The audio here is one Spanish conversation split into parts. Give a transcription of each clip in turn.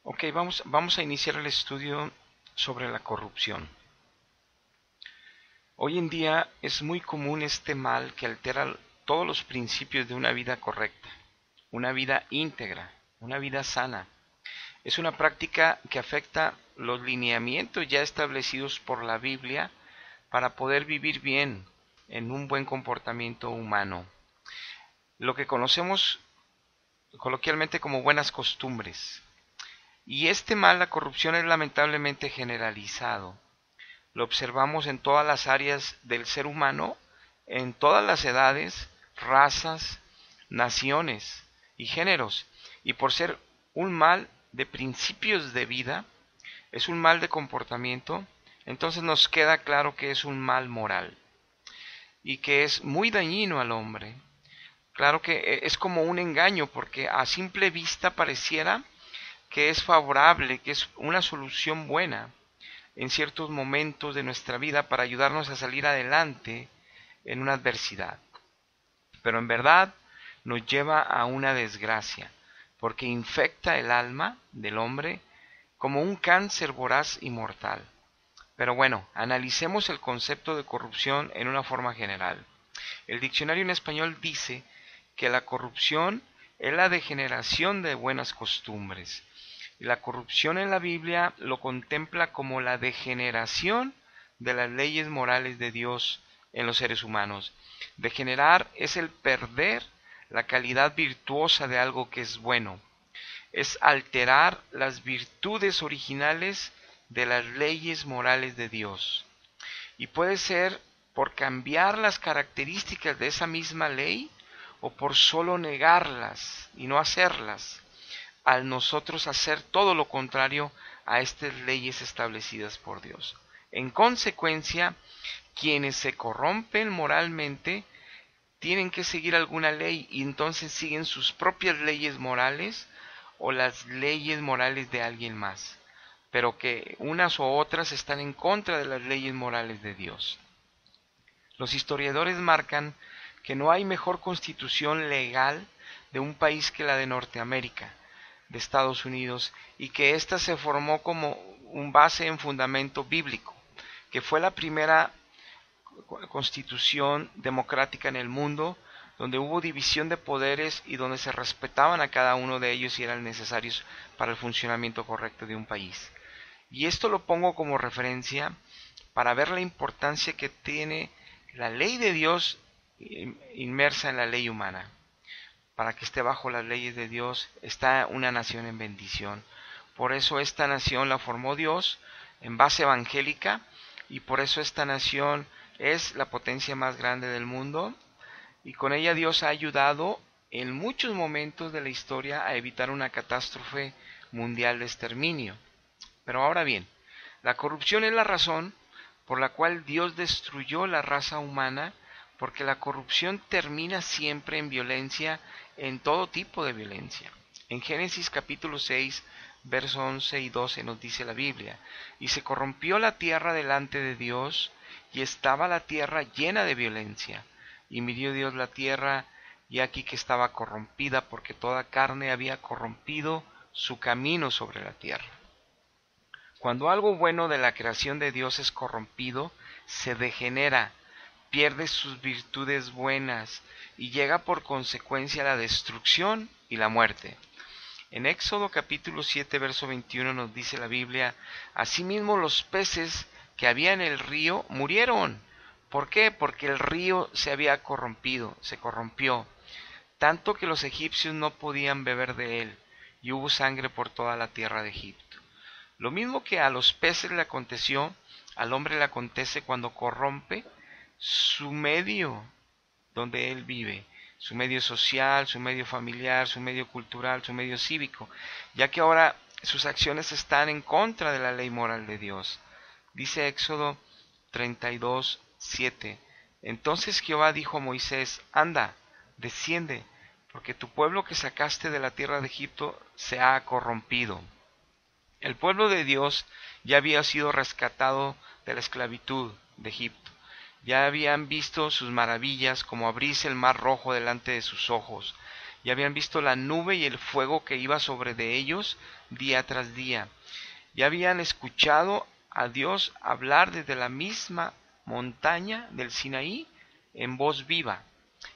Ok, vamos a iniciar el estudio sobre la corrupción. Hoy en día es muy común este mal que altera todos los principios de una vida correcta, una vida íntegra, una vida sana. Es una práctica que afecta los lineamientos ya establecidos por la Biblia para poder vivir bien en un buen comportamiento humano. Lo que conocemos coloquialmente como buenas costumbres. Y este mal, la corrupción, es lamentablemente generalizado. Lo observamos en todas las áreas del ser humano, en todas las edades, razas, naciones y géneros. Y por ser un mal de principios de vida, es un mal de comportamiento, entonces nos queda claro que es un mal moral y que es muy dañino al hombre. Claro que es como un engaño porque a simple vista pareciera que es favorable, que es una solución buena en ciertos momentos de nuestra vida para ayudarnos a salir adelante en una adversidad. Pero en verdad nos lleva a una desgracia, porque infecta el alma del hombre como un cáncer voraz y mortal. Pero bueno, analicemos el concepto de corrupción en una forma general. El diccionario en español dice que la corrupción es la degeneración de buenas costumbres. Y la corrupción en la Biblia lo contempla como la degeneración de las leyes morales de Dios en los seres humanos. Degenerar es el perder la calidad virtuosa de algo que es bueno. Es alterar las virtudes originales de las leyes morales de Dios. Y puede ser por cambiar las características de esa misma ley o por solo negarlas y no hacerlas, al nosotros hacer todo lo contrario a estas leyes establecidas por Dios. En consecuencia, quienes se corrompen moralmente tienen que seguir alguna ley y entonces siguen sus propias leyes morales o las leyes morales de alguien más, pero que unas u otras están en contra de las leyes morales de Dios. Los historiadores marcan que no hay mejor constitución legal de un país que la de Norteamérica, de Estados Unidos, y que ésta se formó como un base en fundamento bíblico, que fue la primera constitución democrática en el mundo, donde hubo división de poderes y donde se respetaban a cada uno de ellos y eran necesarios para el funcionamiento correcto de un país. Y esto lo pongo como referencia para ver la importancia que tiene la ley de Dios inmersa en la ley humana. Para que esté bajo las leyes de Dios está una nación en bendición. Por eso esta nación la formó Dios en base evangélica y por eso esta nación es la potencia más grande del mundo y con ella Dios ha ayudado en muchos momentos de la historia a evitar una catástrofe mundial de exterminio. Pero ahora bien, la corrupción es la razón por la cual Dios destruyó la raza humana, porque la corrupción termina siempre en violencia, en todo tipo de violencia. En Génesis capítulo 6, versos 11 y 12 nos dice la Biblia, y se corrompió la tierra delante de Dios, y estaba la tierra llena de violencia. Y midió Dios la tierra, y aquí que estaba corrompida, porque toda carne había corrompido su camino sobre la tierra. Cuando algo bueno de la creación de Dios es corrompido, se degenera, pierde sus virtudes buenas y llega por consecuencia la destrucción y la muerte. En Éxodo capítulo 7, verso 21 nos dice la Biblia, asimismo los peces que había en el río murieron. ¿Por qué? Porque el río se había corrompido, se corrompió, tanto que los egipcios no podían beber de él, y hubo sangre por toda la tierra de Egipto. Lo mismo que a los peces le aconteció, al hombre le acontece cuando corrompe su medio donde él vive, su medio social, su medio familiar, su medio cultural, su medio cívico, ya que ahora sus acciones están en contra de la ley moral de Dios. Dice Éxodo 32, 7. Entonces Jehová dijo a Moisés, anda, desciende, porque tu pueblo que sacaste de la tierra de Egipto se ha corrompido. El pueblo de Dios ya había sido rescatado de la esclavitud de Egipto. Ya habían visto sus maravillas, como abrirse el mar rojo delante de sus ojos. y habían visto la nube y el fuego que iba sobre de ellos día tras día. Ya habían escuchado a Dios hablar desde la misma montaña del Sinaí en voz viva.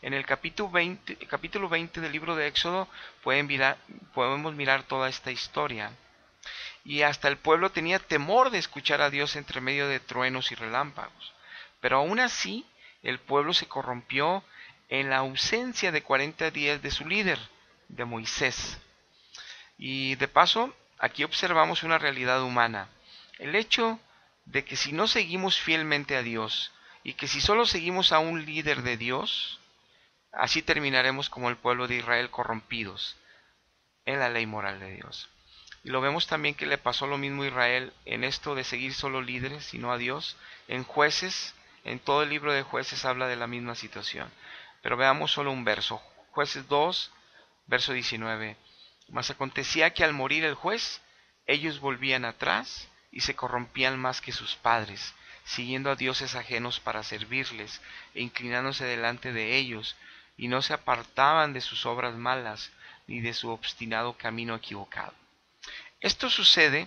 En el capítulo 20 del libro de Éxodo podemos mirar toda esta historia. Y hasta el pueblo tenía temor de escuchar a Dios entre medio de truenos y relámpagos. Pero aún así, el pueblo se corrompió en la ausencia de 40 días de su líder, de Moisés. Y de paso, aquí observamos una realidad humana. El hecho de que si no seguimos fielmente a Dios y que si solo seguimos a un líder de Dios, así terminaremos como el pueblo de Israel corrompidos en la ley moral de Dios. Y lo vemos también que le pasó lo mismo a Israel en esto de seguir solo líderes y no a Dios. En Jueces, en todo el libro de Jueces habla de la misma situación. Pero veamos solo un verso. Jueces 2, verso 19. Mas acontecía que al morir el juez, ellos volvían atrás y se corrompían más que sus padres, siguiendo a dioses ajenos para servirles e inclinándose delante de ellos, y no se apartaban de sus obras malas ni de su obstinado camino equivocado. Esto sucede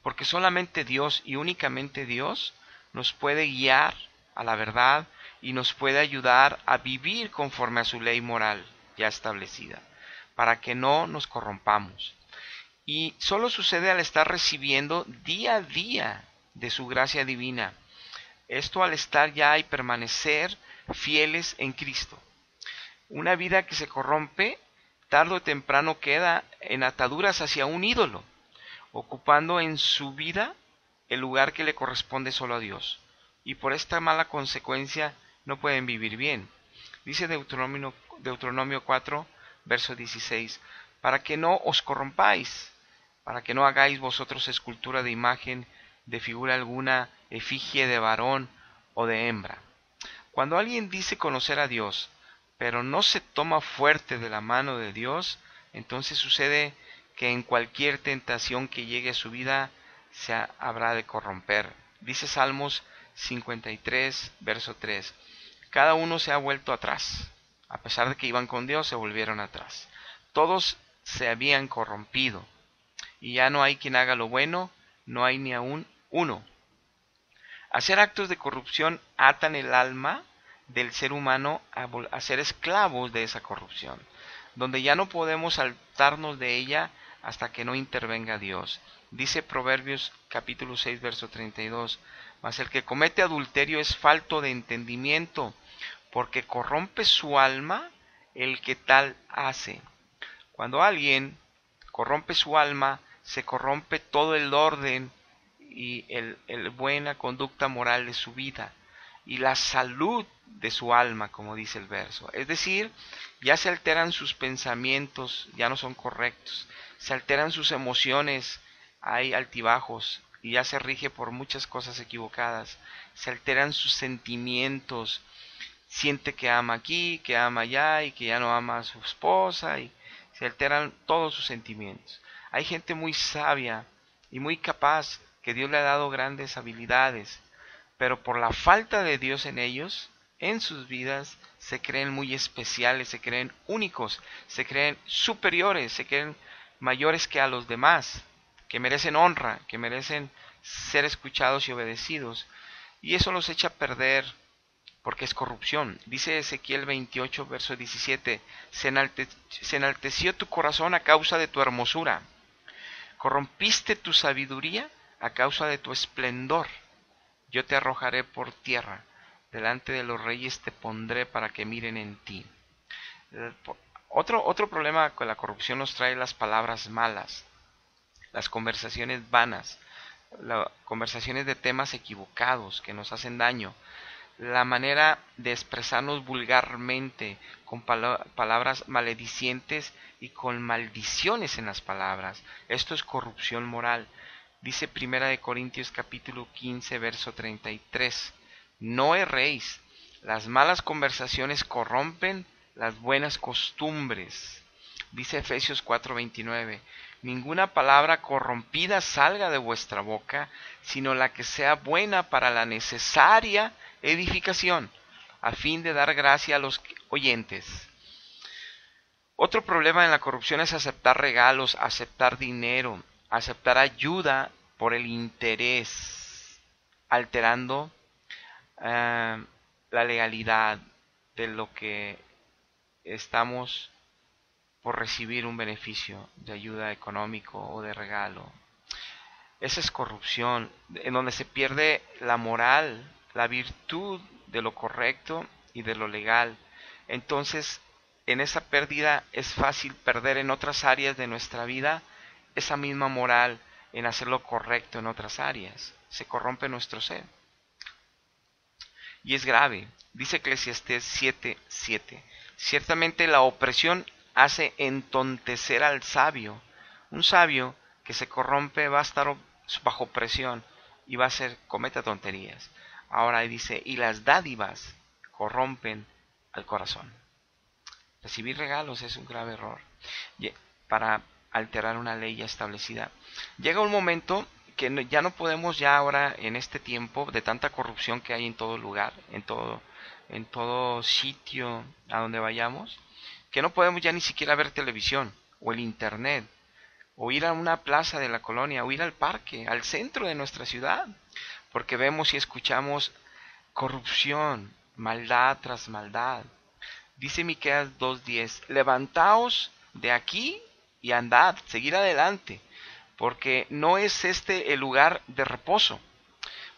porque solamente Dios y únicamente Dios nos puede guiar a la verdad y nos puede ayudar a vivir conforme a su ley moral ya establecida, para que no nos corrompamos. Y solo sucede al estar recibiendo día a día de su gracia divina. Esto al estar ya y permanecer fieles en Cristo. Una vida que se corrompe, tarde o temprano queda en ataduras hacia un ídolo, ocupando en su vida el lugar que le corresponde solo a Dios. Y por esta mala consecuencia no pueden vivir bien. Dice Deuteronomio 4, verso 16, para que no os corrompáis, para que no hagáis vosotros escultura de imagen, de figura alguna, efigie de varón o de hembra. Cuando alguien dice conocer a Dios, pero no se toma fuerte de la mano de Dios, entonces sucede que en cualquier tentación que llegue a su vida se habrá de corromper. Dice Salmos 53, verso 3. Cada uno se ha vuelto atrás. A pesar de que iban con Dios, se volvieron atrás. Todos se habían corrompido. Y ya no hay quien haga lo bueno, no hay ni aún uno. Hacer actos de corrupción atan el alma del ser humano a ser esclavos de esa corrupción, donde ya no podemos saltarnos de ella hasta que no intervenga Dios. Dice Proverbios capítulo 6, verso 32, mas el que comete adulterio es falto de entendimiento, porque corrompe su alma el que tal hace. Cuando alguien corrompe su alma, se corrompe todo el orden y el buena conducta moral de su vida y la salud de su alma, como dice el verso. Es decir, ya se alteran sus pensamientos, ya no son correctos, se alteran sus emociones, hay altibajos y ya se rige por muchas cosas equivocadas, se alteran sus sentimientos, siente que ama aquí, que ama allá y que ya no ama a su esposa y se alteran todos sus sentimientos. Hay gente muy sabia y muy capaz que Dios le ha dado grandes habilidades, pero por la falta de Dios en ellos, en sus vidas, se creen muy especiales, se creen únicos, se creen superiores, se creen mayores que a los demás, que merecen honra, que merecen ser escuchados y obedecidos. Y eso los echa a perder porque es corrupción. Dice Ezequiel 28, verso 17, se enalteció tu corazón a causa de tu hermosura, corrompiste tu sabiduría a causa de tu esplendor. Yo te arrojaré por tierra, delante de los reyes te pondré para que miren en ti. Otro problema con la corrupción nos trae las palabras malas, las conversaciones vanas, las conversaciones de temas equivocados que nos hacen daño, la manera de expresarnos vulgarmente con palabras maledicientes y con maldiciones en las palabras. Esto es corrupción moral. Dice 1 Corintios capítulo 15, verso 33. No erréis, las malas conversaciones corrompen las buenas costumbres. Dice Efesios 4:29. Ninguna palabra corrompida salga de vuestra boca, sino la que sea buena para la necesaria edificación, a fin de dar gracia a los oyentes. Otro problema en la corrupción es aceptar regalos, aceptar dinero, aceptar ayuda por el interés, alterando la legalidad de lo que estamos por recibir un beneficio de ayuda económico o de regalo. Esa es corrupción, en donde se pierde la moral, la virtud de lo correcto y de lo legal. Entonces, en esa pérdida es fácil perder en otras áreas de nuestra vida esa misma moral en hacer lo correcto en otras áreas. Se corrompe nuestro ser. Y es grave. Dice Eclesiastés 7:7. Ciertamente la opresión hace entontecer al sabio. Un sabio que se corrompe va a estar bajo presión y va a cometa tonterías. Ahora dice, y las dádivas corrompen al corazón. Recibir regalos es un grave error para alterar una ley ya establecida. Llega un momento que ya no podemos ya ahora en este tiempo de tanta corrupción que hay en todo lugar, en todo sitio a donde vayamos, que no podemos ya ni siquiera ver televisión o el internet o ir a una plaza de la colonia o ir al parque, al centro de nuestra ciudad, porque vemos y escuchamos corrupción, maldad tras maldad. Dice Miqueas 2:10, levantaos de aquí y andad, seguir adelante, porque no es este el lugar de reposo,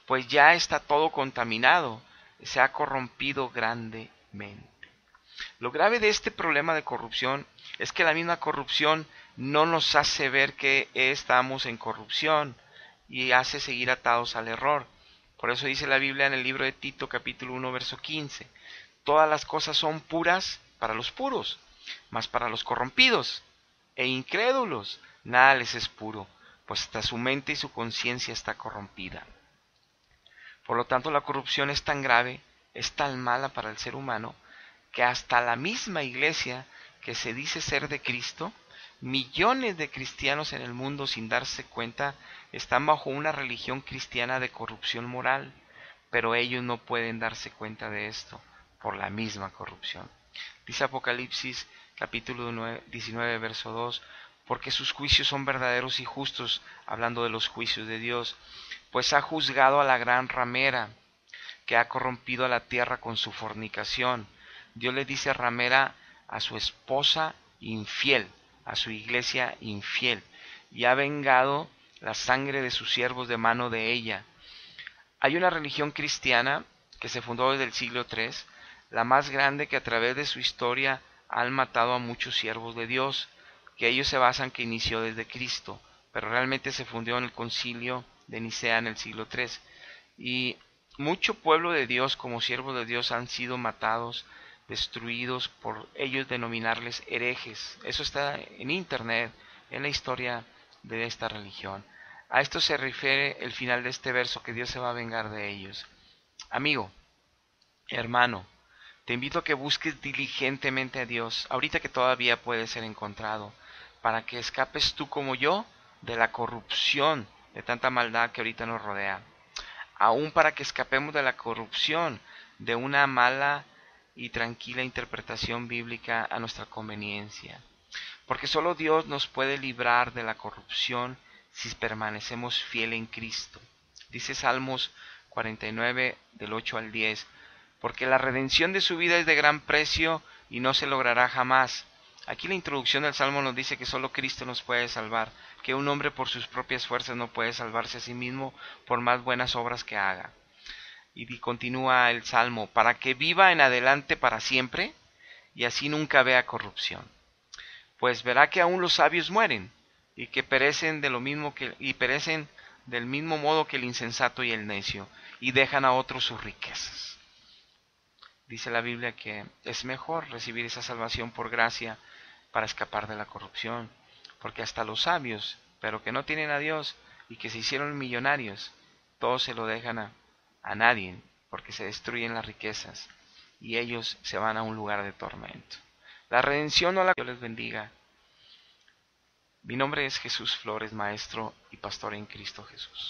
pues ya está todo contaminado, se ha corrompido grandemente. Lo grave de este problema de corrupción es que la misma corrupción no nos hace ver que estamos en corrupción y hace seguir atados al error. Por eso dice la Biblia en el libro de Tito capítulo 1 verso 15, todas las cosas son puras para los puros, mas para los corrompidos e incrédulos nada les es puro, pues hasta su mente y su conciencia está corrompida. Por lo tanto, la corrupción es tan grave, es tan mala para el ser humano, que hasta la misma iglesia que se dice ser de Cristo, millones de cristianos en el mundo sin darse cuenta están bajo una religión cristiana de corrupción moral, pero ellos no pueden darse cuenta de esto por la misma corrupción. Dice Apocalipsis capítulo 19 verso 2, porque sus juicios son verdaderos y justos, hablando de los juicios de Dios, pues ha juzgado a la gran ramera, que ha corrompido a la tierra con su fornicación. Dios le dice ramera a su esposa infiel, a su iglesia infiel, y ha vengado la sangre de sus siervos de mano de ella. Hay una religión cristiana que se fundó desde el siglo III, la más grande, que a través de su historia han matado a muchos siervos de Dios, que ellos se basan que inició desde Cristo, pero realmente se fundó en el concilio de Nicea en el siglo III. Y mucho pueblo de Dios como siervos de Dios han sido matados, destruidos por ellos denominarles herejes. Eso está en internet, en la historia de esta religión. A esto se refiere el final de este verso, que Dios se va a vengar de ellos. Amigo, hermano, te invito a que busques diligentemente a Dios, ahorita que todavía puede ser encontrado, para que escapes tú como yo de la corrupción, de tanta maldad que ahorita nos rodea. Aún para que escapemos de la corrupción, de una mala y tranquila interpretación bíblica a nuestra conveniencia. Porque solo Dios nos puede librar de la corrupción si permanecemos fieles en Cristo. Dice Salmos 49 del 8 al 10, porque la redención de su vida es de gran precio y no se logrará jamás. Aquí la introducción del Salmo nos dice que solo Cristo nos puede salvar, que un hombre por sus propias fuerzas no puede salvarse a sí mismo por más buenas obras que haga. Y continúa el Salmo, para que viva en adelante para siempre y así nunca vea corrupción. Pues verá que aún los sabios mueren y que perecen perecen del mismo modo que el insensato y el necio, y dejan a otros sus riquezas. Dice la Biblia que es mejor recibir esa salvación por gracia para escapar de la corrupción, porque hasta los sabios, pero que no tienen a Dios y que se hicieron millonarios, todos se lo dejan a nadie, porque se destruyen las riquezas y ellos se van a un lugar de tormento. La redención no la... Dios les bendiga. Mi nombre es Jesús Flores, maestro y pastor en Cristo Jesús.